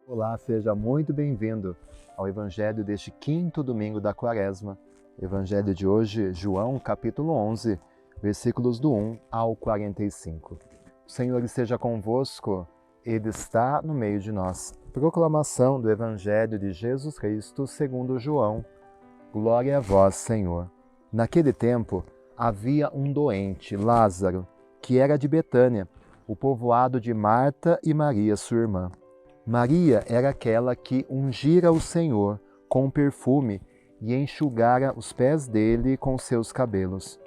Olá, seja muito bem-vindo ao Evangelho deste quinto domingo da Quaresma. Evangelho de hoje, João, capítulo 11, versículos do 1 ao 45. O Senhor esteja convosco, Ele está no meio de nós. Proclamação do Evangelho de Jesus Cristo segundo João. Glória a vós, Senhor. Naquele tempo, havia um doente, Lázaro, que era de Betânia, o povoado de Marta e Maria, sua irmã. Maria era aquela que ungira o Senhor com perfume e enxugara os pés dele com seus cabelos.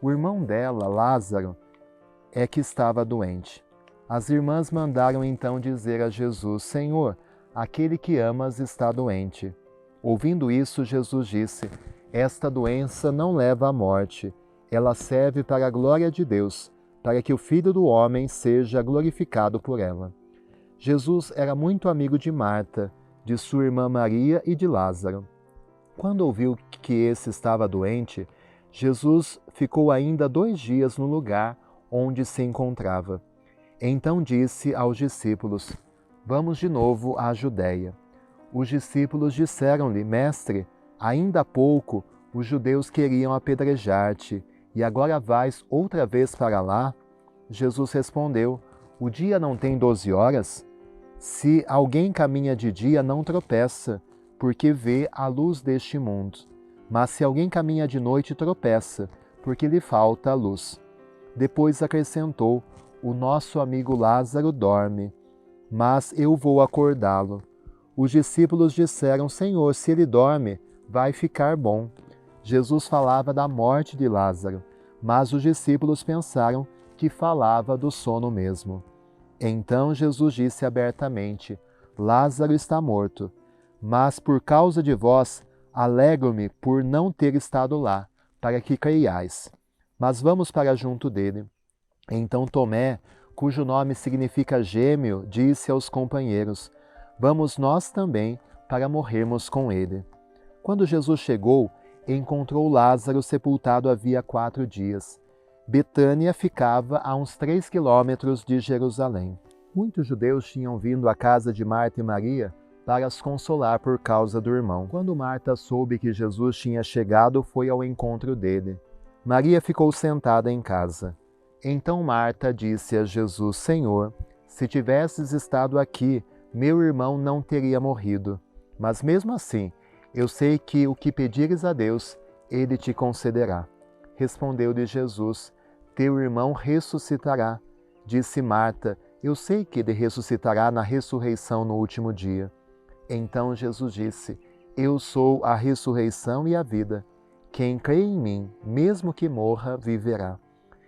O irmão dela, Lázaro, é que estava doente. As irmãs mandaram então dizer a Jesus: Senhor, aquele que amas está doente. Ouvindo isso, Jesus disse: Esta doença não leva à morte. Ela serve para a glória de Deus, para que o Filho do Homem seja glorificado por ela. Jesus era muito amigo de Marta, de sua irmã Maria e de Lázaro. Quando ouviu que esse estava doente, Jesus ficou ainda 2 dias no lugar onde se encontrava. Então disse aos discípulos: Vamos de novo à Judéia. Os discípulos disseram-lhe: Mestre, ainda há pouco os judeus queriam apedrejar-te, e agora vais outra vez para lá? Jesus respondeu: O dia não tem 12 horas? Se alguém caminha de dia, não tropeça, porque vê a luz deste mundo. Mas se alguém caminha de noite, tropeça, porque lhe falta a luz. Depois acrescentou: O nosso amigo Lázaro dorme, mas eu vou acordá-lo. Os discípulos disseram: Senhor, se ele dorme, vai ficar bom. Jesus falava da morte de Lázaro, mas os discípulos pensaram que falava do sono mesmo. Então Jesus disse abertamente: Lázaro está morto, mas por causa de vós, alegro-me por não ter estado lá, para que creiais. Mas vamos para junto dele. Então Tomé, cujo nome significa gêmeo, disse aos companheiros: Vamos nós também, para morrermos com ele. Quando Jesus chegou, encontrou Lázaro sepultado havia 4 dias. Betânia ficava a uns 3 quilômetros de Jerusalém. Muitos judeus tinham vindo à casa de Marta e Maria para as consolar por causa do irmão. Quando Marta soube que Jesus tinha chegado, foi ao encontro dele. Maria ficou sentada em casa. Então Marta disse a Jesus: Senhor, se tivesses estado aqui, meu irmão não teria morrido. Mas mesmo assim, eu sei que o que pedires a Deus, ele te concederá. Respondeu-lhe Jesus: Teu irmão ressuscitará. Disse Marta: Eu sei que ele ressuscitará na ressurreição no último dia. Então Jesus disse: Eu sou a ressurreição e a vida. Quem crê em mim, mesmo que morra, viverá.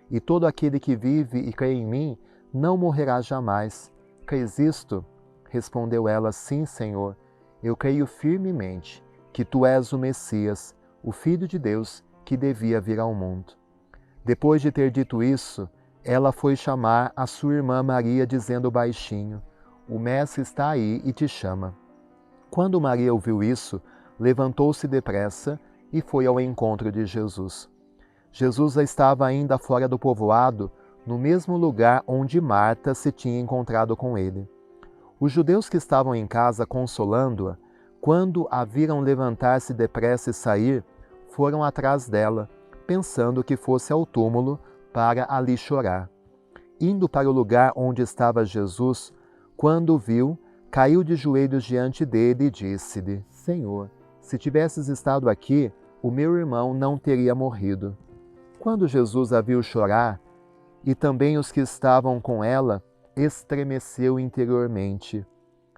E todo aquele que vive e crê em mim, não morrerá jamais. Crês isto? Respondeu ela: Sim, Senhor. Eu creio firmemente que tu és o Messias, o Filho de Deus, que devia vir ao mundo. Depois de ter dito isso, ela foi chamar a sua irmã Maria, dizendo baixinho: O Mestre está aí e te chama. Quando Maria ouviu isso, levantou-se depressa e foi ao encontro de Jesus. Jesus estava ainda fora do povoado, no mesmo lugar onde Marta se tinha encontrado com ele. Os judeus que estavam em casa consolando-a, quando a viram levantar-se depressa e sair, foram atrás dela, pensando que fosse ao túmulo para ali chorar. Indo para o lugar onde estava Jesus, quando o viu, caiu de joelhos diante dele e disse-lhe: Senhor, se tivesses estado aqui, o meu irmão não teria morrido. Quando Jesus a viu chorar, e também os que estavam com ela, estremeceu interiormente.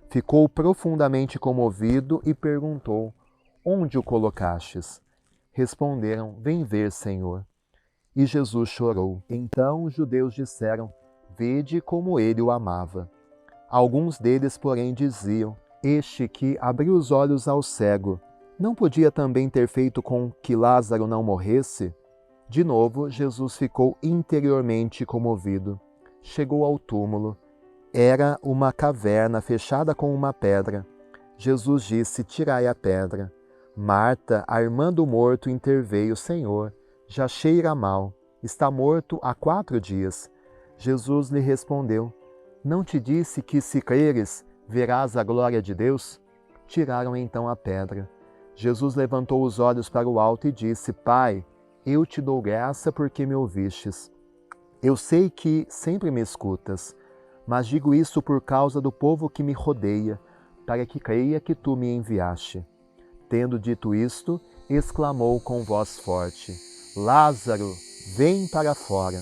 Ficou profundamente comovido e perguntou: Onde o colocastes? Responderam: Vem ver, Senhor. E Jesus chorou. Então os judeus disseram: Vede como ele o amava. Alguns deles, porém, diziam: Este que abriu os olhos ao cego, não podia também ter feito com que Lázaro não morresse? De novo, Jesus ficou interiormente comovido. Chegou ao túmulo. Era uma caverna fechada com uma pedra. Jesus disse: Tirai a pedra. Marta, a irmã do morto, interveio: Senhor, já cheira mal. Está morto há 4 dias. Jesus lhe respondeu: Não te disse que, se creres, verás a glória de Deus? Tiraram então a pedra. Jesus levantou os olhos para o alto e disse: Pai, eu te dou graça porque me ouvistes. Eu sei que sempre me escutas, mas digo isso por causa do povo que me rodeia, para que creia que tu me enviaste. Tendo dito isto, exclamou com voz forte: Lázaro, vem para fora.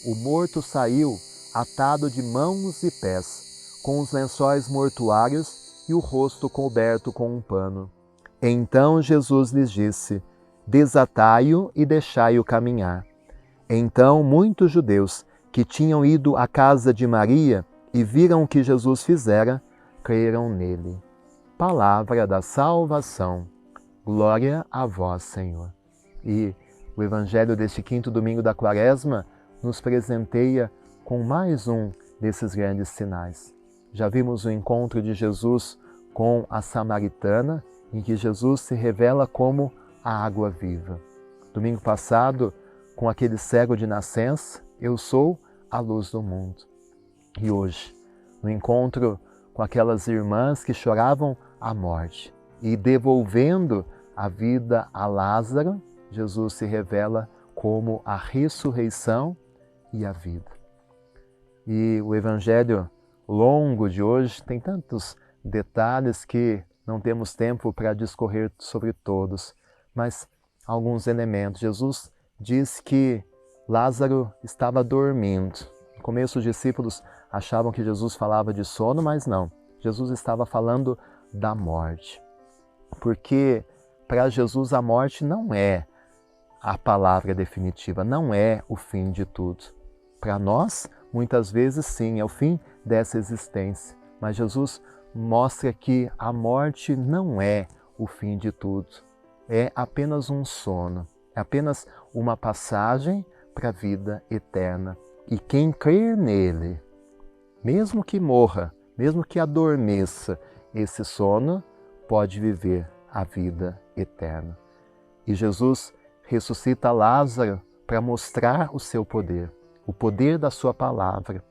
O morto saiu, atado de mãos e pés, com os lençóis mortuários e o rosto coberto com um pano. Então Jesus lhes disse: Desatai-o e deixai-o caminhar. Então muitos judeus que tinham ido à casa de Maria e viram o que Jesus fizera, creram nele. Palavra da salvação. Glória a vós, Senhor. E o Evangelho deste quinto domingo da Quaresma nos presenteia com mais um desses grandes sinais. Já vimos o encontro de Jesus com a samaritana, em que Jesus se revela como a água viva. Domingo passado, com aquele cego de nascença, eu sou a luz do mundo. E hoje, no encontro com aquelas irmãs que choravam a morte e devolvendo a vida a Lázaro, Jesus se revela como a ressurreição e a vida. E o Evangelho longo de hoje tem tantos detalhes que não temos tempo para discorrer sobre todos, mas alguns elementos. Jesus diz que Lázaro estava dormindo. No começo os discípulos achavam que Jesus falava de sono, mas não. Jesus estava falando da morte. Porque para Jesus a morte não é a palavra definitiva, não é o fim de tudo. Para nós, muitas vezes sim, é o fim dessa existência. Mas Jesus mostra que a morte não é o fim de tudo. É apenas um sono, é apenas uma passagem para a vida eterna. E quem crer nele, mesmo que morra, mesmo que adormeça esse sono, pode viver a vida eterna. E Jesus ressuscita Lázaro para mostrar o seu poder, o poder da sua palavra.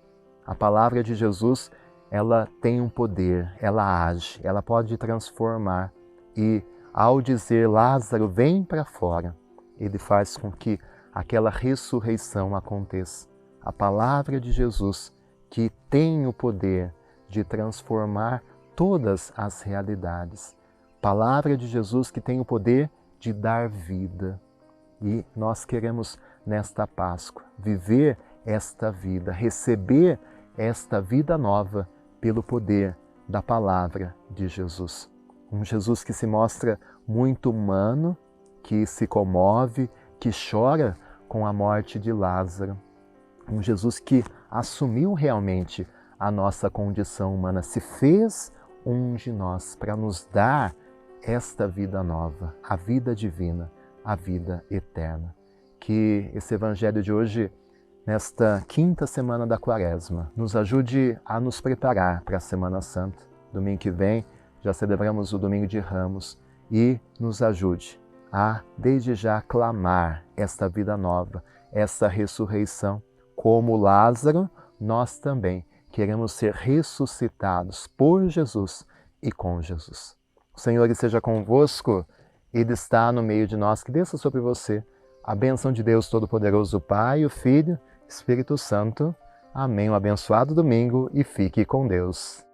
A palavra de Jesus, ela tem um poder, ela age, ela pode transformar. E ao dizer Lázaro, vem para fora, ele faz com que aquela ressurreição aconteça. A palavra de Jesus, que tem o poder de transformar todas as realidades. Palavra de Jesus que tem o poder de dar vida. E nós queremos, nesta Páscoa, viver esta vida, receber esta vida nova pelo poder da palavra de Jesus. Um Jesus que se mostra muito humano, que se comove, que chora com a morte de Lázaro. Um Jesus que assumiu realmente a nossa condição humana, se fez um de nós para nos dar esta vida nova, a vida divina, a vida eterna. Que esse Evangelho de hoje, nesta quinta semana da Quaresma, nos ajude a nos preparar para a Semana Santa. Domingo que vem já celebramos o Domingo de Ramos e nos ajude a, desde já, clamar esta vida nova, essa ressurreição. Como Lázaro, nós também queremos ser ressuscitados por Jesus e com Jesus. O Senhor esteja convosco, Ele está no meio de nós. Que desça sobre você a bênção de Deus Todo-Poderoso, o Pai, o Filho, Espírito Santo. Amém. Um abençoado domingo e fique com Deus.